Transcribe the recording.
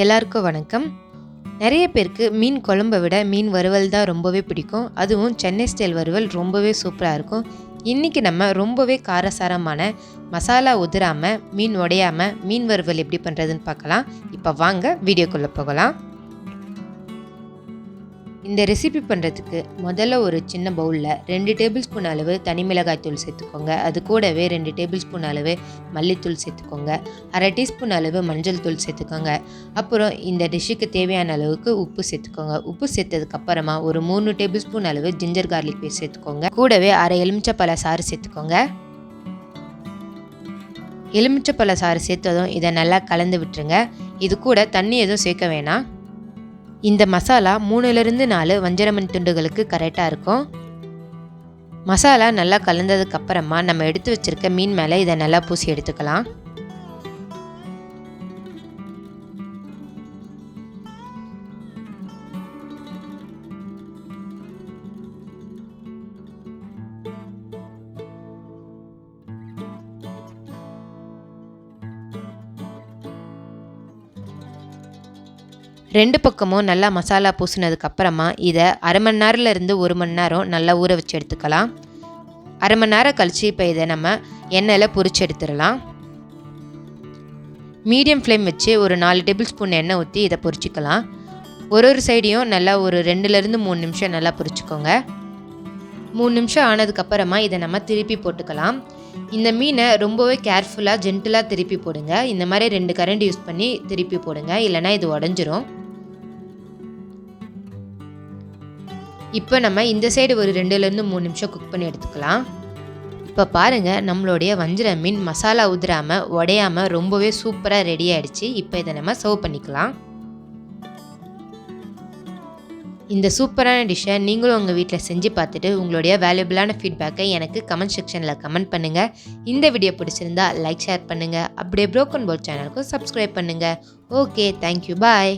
எல்லாருக்கும் வணக்கம். நிறைய பேருக்கு மீன் குழம்பை விட மீன் வறுவல் தான் ரொம்பவே பிடிக்கும். அதுவும் சென்னை ஸ்டைல் வறுவல் ரொம்பவே சூப்பராக இருக்கும். இன்றைக்கி நம்ம ரொம்பவே காரசாரமான மசாலா உதிராமல் மீன் உடையாமல் மீன் வறுவல் எப்படி பண்ணுறதுன்னு பார்க்கலாம். இப்போ வாங்க வீடியோக்குள்ளே போகலாம். இந்த ரெசிபி பண்ணுறதுக்கு முதல்ல ஒரு சின்ன பவுலில் 2 டேபிள் ஸ்பூன் அளவு தனி மிளகாய் தூள் சேர்த்துக்கோங்க. அது கூடவே 2 டேபிள் ஸ்பூன் அளவு மல்லித்தூள் சேர்த்துக்கோங்க. அரை டீஸ்பூன் அளவு மஞ்சள் தூள் சேர்த்துக்கோங்க. அப்புறம் இந்த டிஷ்ஷுக்கு தேவையான அளவுக்கு உப்பு சேர்த்துக்கோங்க. உப்பு சேர்த்ததுக்கப்புறமா ஒரு 3 டேபிள் ஸ்பூன் அளவு ஜிஞ்சர் கார்லிக் பேஸ்ட் சேர்த்துக்கோங்க. கூடவே அரை எலுமிச்சப்பழ சாறு சேர்த்துக்கோங்க. எலுமிச்சப்பழ சாறு சேர்த்ததும் இதை நல்லா கலந்து விட்டுருங்க. இது கூட தண்ணி எதுவும் சேர்க்க வேணாம். இந்த மசாலா 3லிருந்து 4 வஞ்சரமணி துண்டுகளுக்கு கரெக்டாக இருக்கும். மசாலா நல்லா கலந்ததுக்கு அப்புறமா நம்ம எடுத்து வச்சிருக்க மீன் மேலே இதை நல்லா பூசி எடுத்துக்கலாம். ரெண்டு பக்கமும் நல்லா மசாலா பூசினதுக்கப்புறமா இதை அரை மணி நேரத்துலேருந்து 1 மணி நேரம் நல்லா ஊற வச்சு எடுத்துக்கலாம். அரை மணி நேரம் கழித்து இப்போ இதை நம்ம எண்ணெயில் பொரிச்சு எடுத்துடலாம். மீடியம் ஃப்ளேம் வச்சு ஒரு 4 டேபிள் ஸ்பூன் எண்ணெய் ஊற்றி இதை பொரிச்சிக்கலாம். ஒரு சைடையும் நல்லா ஒரு 2லேருந்து 3 நிமிஷம் நல்லா பொரிச்சுக்கோங்க. 3 நிமிஷம் ஆனதுக்கப்புறமா இதை நம்ம திருப்பி போட்டுக்கலாம். இந்த மீனை ரொம்பவே கேர்ஃபுல்லாக ஜென்டிலாக திருப்பி போடுங்க. இந்த மாதிரி 2 கரண்டி யூஸ் பண்ணி திருப்பி போடுங்க, இல்லைனா இது உடஞ்சிரும். இப்போ நம்ம இந்த சைடு ஒரு 2லேருந்து 3 நிமிஷம் குக் பண்ணி எடுத்துக்கலாம். இப்போ பாருங்கள், நம்மளுடைய வஞ்சர மீன் மசாலா உதிராமல் உடையாமல் ரொம்பவே சூப்பராக ரெடி ஆகிடுச்சு. இப்போ இதை நம்ம சர்வ் பண்ணிக்கலாம். இந்த சூப்பரான டிஷ்ஷை நீங்களும் உங்கள் வீட்டில் செஞ்சு பார்த்துட்டு உங்களுடைய வேல்யூபிளான ஃபீட்பேக்கை எனக்கு கமெண்ட் செக்ஷனில் கமெண்ட் பண்ணுங்கள். இந்த வீடியோ பிடிச்சிருந்தா லைக் ஷேர் பண்ணுங்கள். அப்படியே ப்ரோக்கன் போல் சேனலுக்கும் சப்ஸ்கிரைப் பண்ணுங்கள். ஓகே, தேங்க்யூ, பாய்.